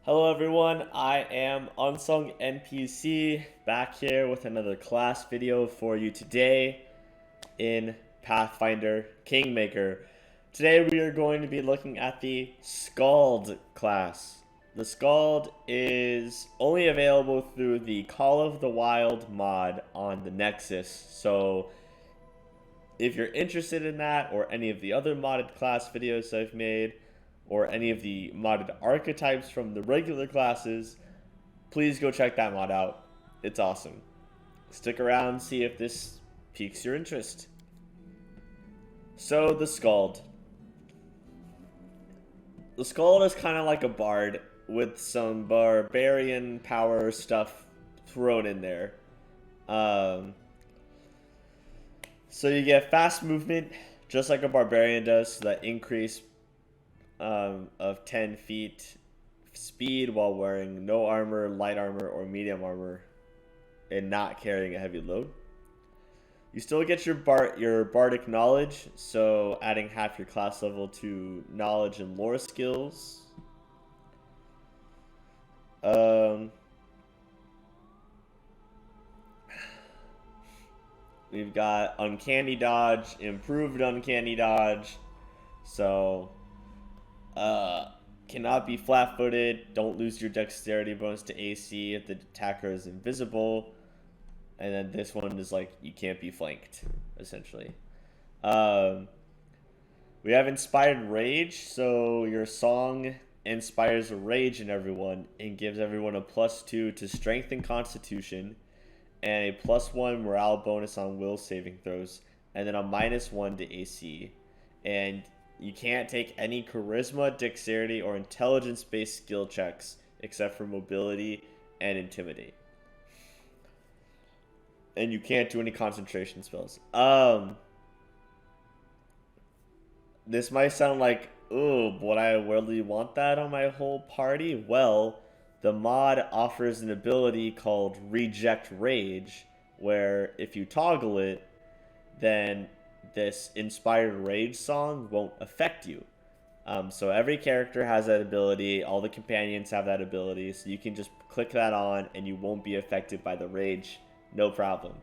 Hello everyone, I am UnsungNPC back here with another class video for you today in Pathfinder Kingmaker. Today we are going to be looking at the Skald class. The Skald is only available through the Call of the Wild mod on the Nexus, so if you're interested in that or any of the other modded class videos I've made, or any of the modded archetypes from the regular classes, please go check that mod out. It's awesome. Stick around, see if this piques your interest. So, the Skald. The Skald is kind of like a bard with some barbarian power stuff thrown in there. So you get fast movement, just like a barbarian does, so that increase of 10 feet speed while wearing no armor, light armor, or medium armor, and not carrying a heavy load. You still get your bardic knowledge, so adding half your class level to knowledge and lore skills. We've got uncanny dodge, improved uncanny dodge, so cannot be flat-footed. Don't lose your dexterity bonus to AC if the attacker is invisible. And then this one is like you can't be flanked, essentially. We have inspired rage, so your song inspires rage in everyone and gives everyone a +2 to strength and constitution, and a +1 morale bonus on will saving throws, and then a -1 to AC. And you can't take any charisma, dexterity, or intelligence-based skill checks except for mobility and intimidate. And you can't do any concentration spells. This might sound like, ooh, would I really want that on my whole party? Well, the mod offers an ability called Reject Rage, where if you toggle it, then this inspired rage song won't affect you. So every character has that ability, all the companions have that ability, so you can just click that on and you won't be affected by the rage, no problem.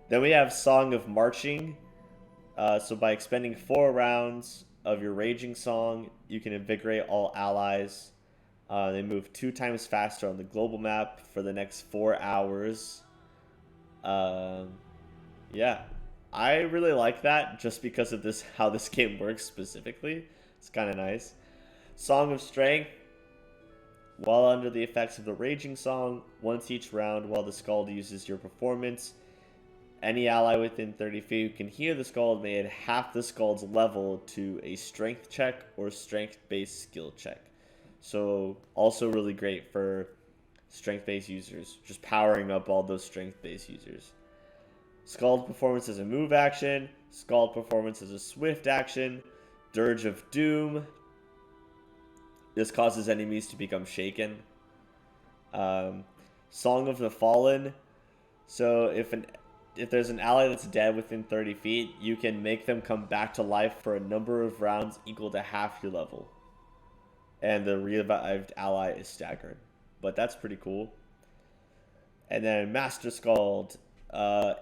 Then we have Song of Marching. So by expending 4 rounds of your raging song, you can invigorate all allies. They move 2 times faster on the global map for the next 4 hours. Yeah. I really like that just because of this, how this game works specifically. It's kind of nice. Song of Strength. While under the effects of the raging song, once each round while the Skald uses your performance, any ally within 30 feet who can hear the Skald may add half the Skald's level to a strength check or strength-based skill check. So also really great for strength-based users, just powering up all those strength-based users. Skald performance is a move action. Skald performance is a swift action. Dirge of Doom. This causes enemies to become shaken. Song of the Fallen. So if there's an ally that's dead within 30 feet, you can make them come back to life for a number of rounds equal to half your level. And the revived ally is staggered. But that's pretty cool. And then Master Skald.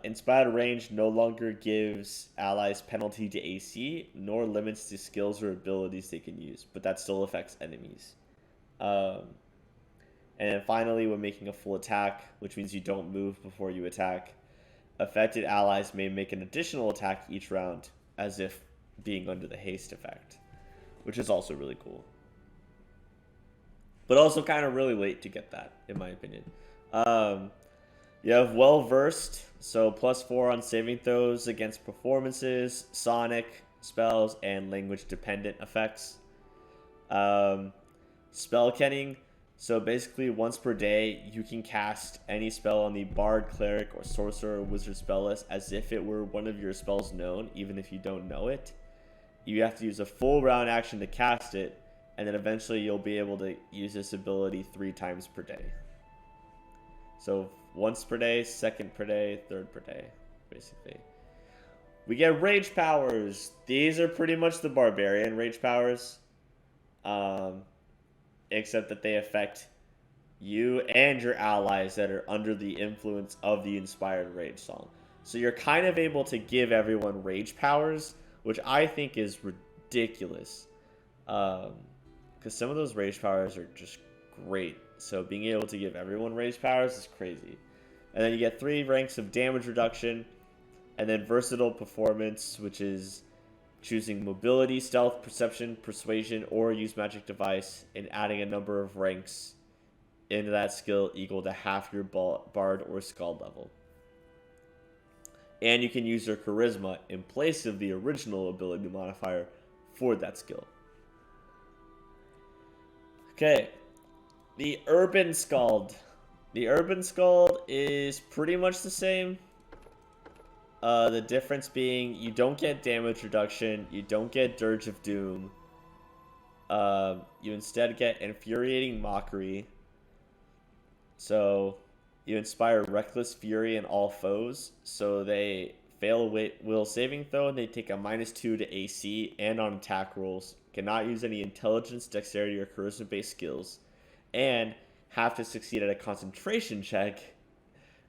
Inspired range no longer gives allies penalty to AC, nor limits the skills or abilities they can use, but that still affects enemies. And then finally, when making a full attack, which means you don't move before you attack, affected allies may make an additional attack each round, as if being under the haste effect, which is also really cool. But also kind of really late to get that, in my opinion. You have Well Versed, so +4 on saving throws against performances, sonic spells, and language dependent effects. Spell Kenning, so basically once per day you can cast any spell on the Bard, Cleric, or Sorcerer or Wizard spell list as if it were one of your spells known, even if you don't know it. You have to use a full round action to cast it, and then eventually you'll be able to use this ability 3 times per day. So once per day, second per day, third per day, basically. We get rage powers. These are pretty much the barbarian rage powers. except that they affect you and your allies that are under the influence of the inspired rage song. So you're kind of able to give everyone rage powers, which I think is ridiculous. Because some of those rage powers are just great. So being able to give everyone rage powers is crazy. And then you get 3 ranks of damage reduction, and then versatile performance, which is choosing mobility, stealth, perception, persuasion, or use magic device, and adding a number of ranks into that skill equal to half your bard or skald level. And you can use your charisma in place of the original ability modifier for that skill. Okay, the Urban Skald. The Urban Skald is pretty much the same. The difference being you don't get damage reduction, you don't get Dirge of Doom. You instead get Infuriating Mockery. So you inspire Reckless Fury in all foes. So they fail a will saving throw and they take a -2 to AC and on attack rolls. Cannot use any intelligence, dexterity, or charisma based skills. And have to succeed at a concentration check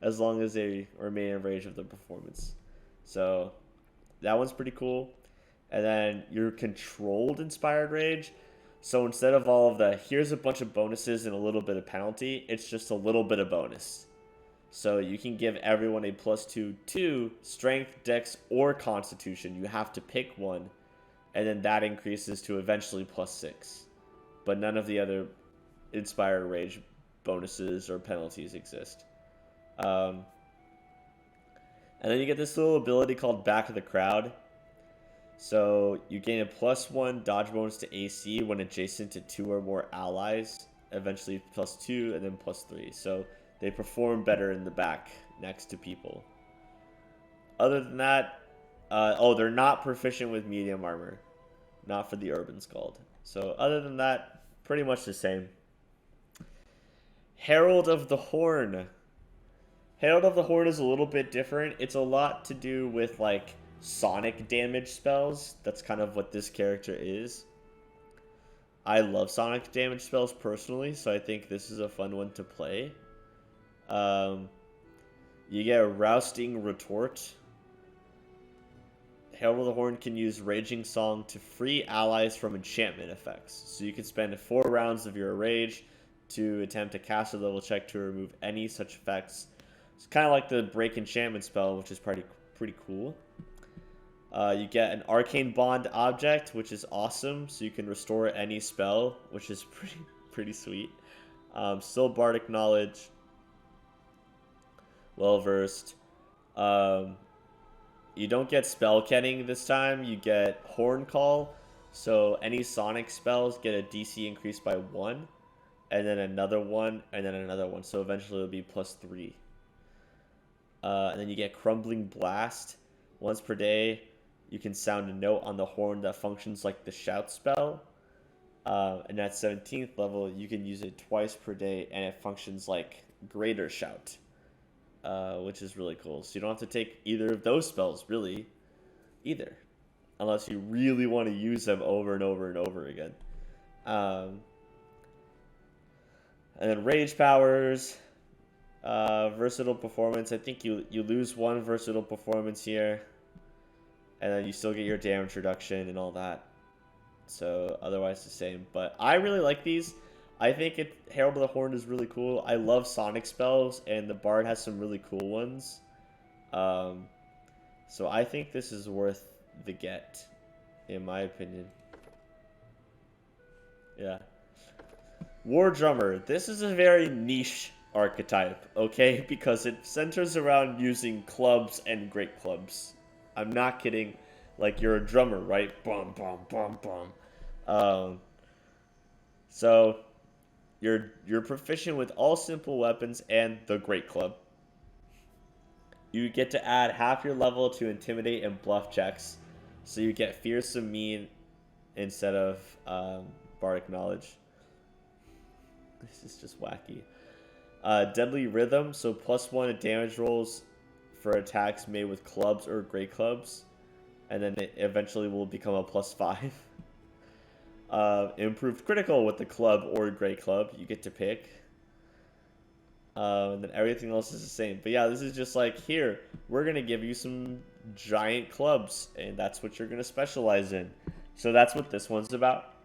as long as they remain in range of the performance. So that one's pretty cool. And then your controlled inspired rage. So instead of all of the here's a bunch of bonuses and a little bit of penalty, it's just a little bit of bonus. So you can give everyone a +2 to strength, dex, or constitution. You have to pick one, and then that increases to eventually +6. But none of the other inspired rage bonuses or penalties exist. And then you get this little ability called Back of the Crowd. So you gain a +1 dodge bonus to AC when adjacent to 2 or more allies. Eventually +2 and then +3. So they perform better in the back next to people. Other than that, they're not proficient with medium armor. Not for the Urban Skald. So other than that, pretty much the same. Herald of the Horn. Herald of the Horn is a little bit different. It's a lot to do with like sonic damage spells. That's kind of what this character is. I love sonic damage spells personally, so I think this is a fun one to play. You get a Rousting Retort. Herald of the Horn can use Raging Song to free allies from enchantment effects. So you can spend 4 rounds of your rage to attempt to cast a level check to remove any such effects. It's kind of like the Break Enchantment spell, which is pretty cool. You get an Arcane Bond object, which is awesome. So you can restore any spell, which is pretty sweet. Still Bardic Knowledge. Well versed. You don't get Spell Kenning this time. You get Horn Call. So any Sonic spells get a DC increased by 1. And then another one. And then another one. So eventually it'll be +3. And then you get Crumbling Blast. Once per day, you can sound a note on the horn that functions like the Shout spell. And at 17th level, you can use it twice per day, and it functions like Greater Shout, which is really cool. So you don't have to take either of those spells, really, either, unless you really want to use them over and over and over again. And then Rage Powers. Versatile performance. I think you lose 1 versatile performance here, and then you still get your damage reduction and all that. So otherwise the same. But I really like these. I think Herald of the Horn is really cool. I love Sonic spells, and the Bard has some really cool ones. So I think this is worth the get, in my opinion. Yeah. War Drummer. This is a very niche archetype, okay? Because it centers around using clubs and great clubs. I'm not kidding. Like, you're a drummer, right? Bum, bum, bum, bum. So, you're proficient with all simple weapons and the great club. You get to add half your level to intimidate and bluff checks. So you get fearsome mean instead of bardic knowledge. This is just wacky. Deadly Rhythm, so +1 to damage rolls for attacks made with clubs or great clubs, and then it eventually will become a +5. Improved critical with the club or great club. You get to pick. And then everything else is the same. But yeah, this is just like, here, we're going to give you some giant clubs, and that's what you're going to specialize in. So that's what this one's about.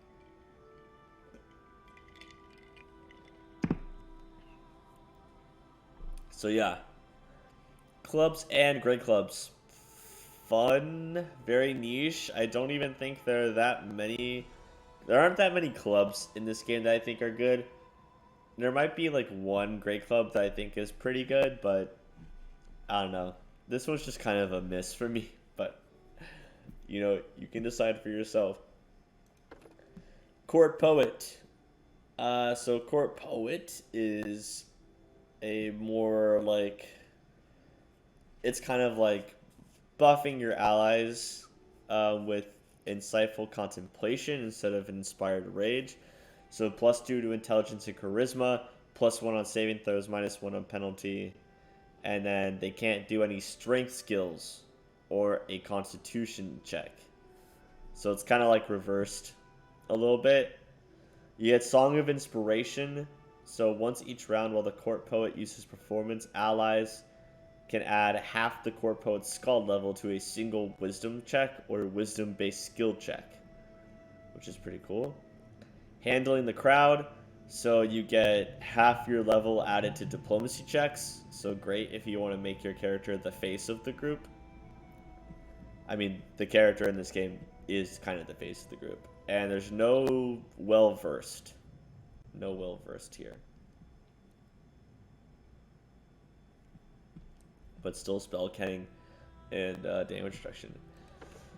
So yeah, clubs and great clubs. Fun, very niche. I don't even think there aren't that many clubs in this game that I think are good. There might be like one great club that I think is pretty good, but I don't know. This one's just kind of a miss for me, but you can decide for yourself. Court Poet. So Court Poet is a more like, it's kind of like buffing your allies with insightful contemplation instead of inspired rage. So +2 to intelligence and charisma, +1 on saving throws, -1 on penalty, and then they can't do any strength skills or a constitution check. So it's kind of like reversed a little bit. You get Song of Inspiration. So once each round while the Court Poet uses performance, allies can add half the Court Poet's Skald level to a single wisdom check or wisdom-based skill check, which is pretty cool. Handling the crowd. So you get half your level added to diplomacy checks. So great if you want to make your character the face of the group. I mean, the character in this game is kind of the face of the group. And there's no well-versed. No well-versed here. But still spell canning and damage reduction.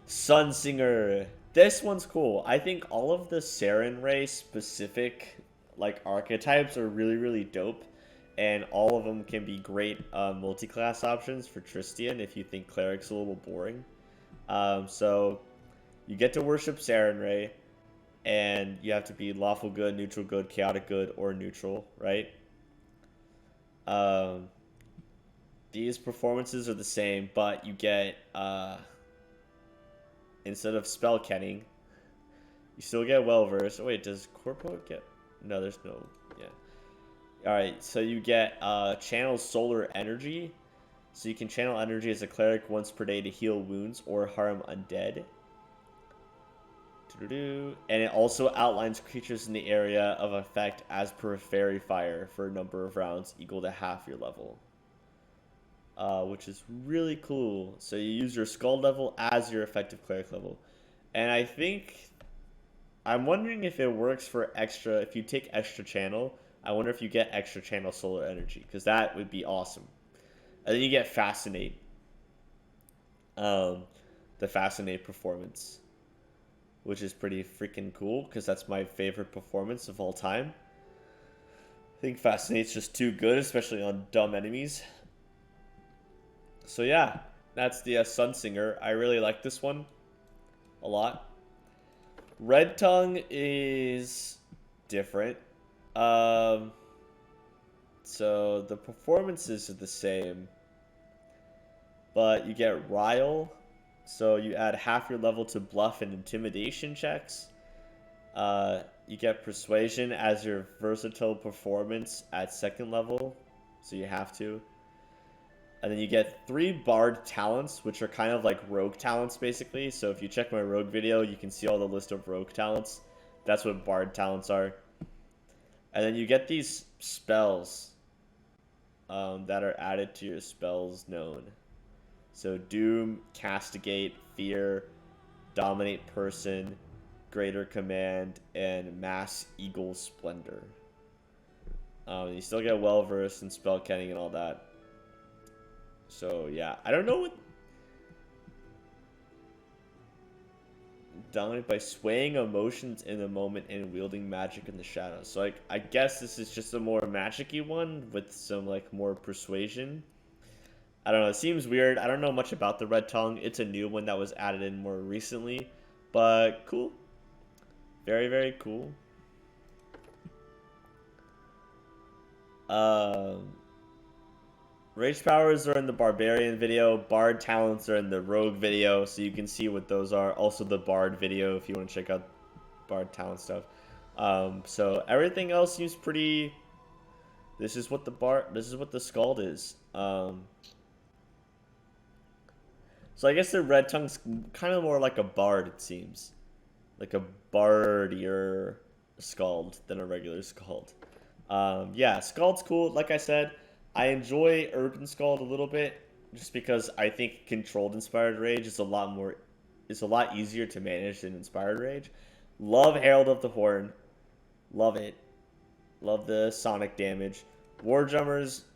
Sun Singer. This one's cool. I think all of the Saren Ray specific like archetypes are really, really dope. And all of them can be great multi-class options for Tristian if you think Cleric's a little boring. So you get to worship Saren Ray. And you have to be lawful good, neutral good, chaotic good, or neutral, right? These performances are the same, but you get, instead of spell kenning, you still get well-versed. Oh, wait, does Corpo get... No, there's no... Yeah. Alright, so you get channel solar energy. So you can channel energy as a cleric once per day to heal wounds or harm undead. And it also outlines creatures in the area of effect as per fairy fire for a number of rounds equal to half your level. Which is really cool. So you use your Skald level as your effective cleric level. And I think... I'm wondering if it works for extra... If you take extra channel, I wonder if you get extra channel solar energy. Because that would be awesome. And then you get Fascinate. The Fascinate performance. Which is pretty freaking cool, because that's my favorite performance of all time. I think Fascinate's just too good, especially on dumb enemies. So yeah, that's the Sun Singer. I really like this one a lot. Red Tongue is different. So the performances are the same, but you get Rile. So you add half your level to bluff and intimidation checks. You get Persuasion as your versatile performance at 2nd level. So you have to. And then you get 3 Bard talents, which are kind of like rogue talents, basically. So if you check my rogue video, you can see all the list of rogue talents. That's what Bard talents are. And then you get these spells that are added to your spells known. So Doom, Castigate, Fear, Dominate Person, Greater Command, and Mass Eagle Splendor. You still get well-versed in spell kenning and all that. So yeah, I don't know what... Dominate by swaying emotions in the moment and wielding magic in the shadows. So like, I guess this is just a more magic-y one with some like more persuasion. I don't know, it seems weird. I don't know much about the Red Tongue. It's a new one that was added in more recently. But cool. Very, very cool. Rage powers are in the Barbarian video. Bard talents are in the Rogue video. So you can see what those are. Also the Bard video if you want to check out bard talent stuff. So everything else seems pretty. This is what the Skald is. So I guess the red tongue's kind of more like a bard, it seems, like a bardier Skald than a regular Skald. Yeah, Skald's cool. Like I said, I enjoy Urban Skald a little bit just because I think controlled Inspired Rage is a lot easier to manage than Inspired Rage. Love Herald of the Horn, love it, love the sonic damage. War Drummers,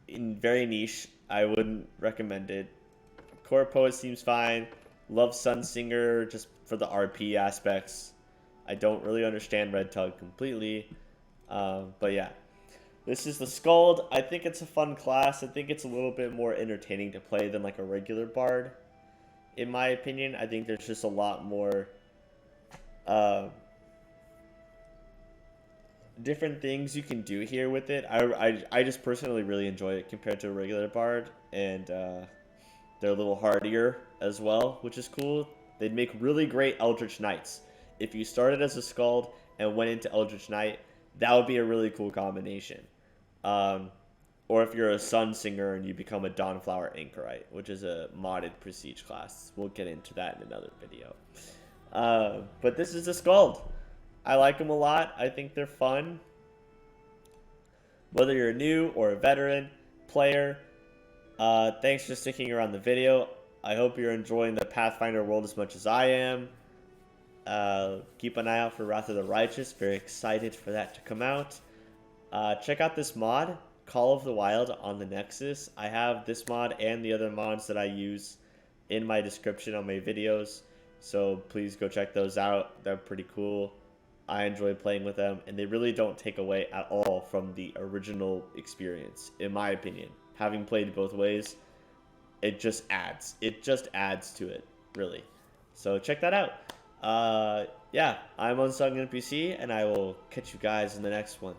very niche. I wouldn't recommend it. Core Poet seems fine. Love Sunsinger just for the RP aspects. I don't really understand Red Tug completely. But yeah, this is the Skald. I think it's a fun class. I think it's a little bit more entertaining to play than like a regular bard. In my opinion, I think there's just a lot more different things you can do here with it. I just personally really enjoy it compared to a regular bard, and they're a little hardier as well, which is cool. They'd make really great Eldritch Knights. If you started as a Skald and went into Eldritch Knight, that would be a really cool combination. Or if you're a Sun Singer and you become a Dawnflower Anchorite, which is a modded Prestige class. We'll get into that in another video. But this is a Skald. I like them a lot. I think they're fun. Whether you're a new or a veteran player, thanks for sticking around the video. I hope you're enjoying the Pathfinder world as much as I am. Keep an eye out for Wrath of the Righteous. Very excited for that to come out. Check out this mod, Call of the Wild, on the Nexus. I have this mod and the other mods that I use in my description on my videos. So please go check those out. They're pretty cool. I enjoy playing with them, and they really don't take away at all from the original experience, in my opinion. Having played both ways, it just adds. It just adds to it, really. So check that out. Yeah, I'm UnsungNPC, and I will catch you guys in the next one.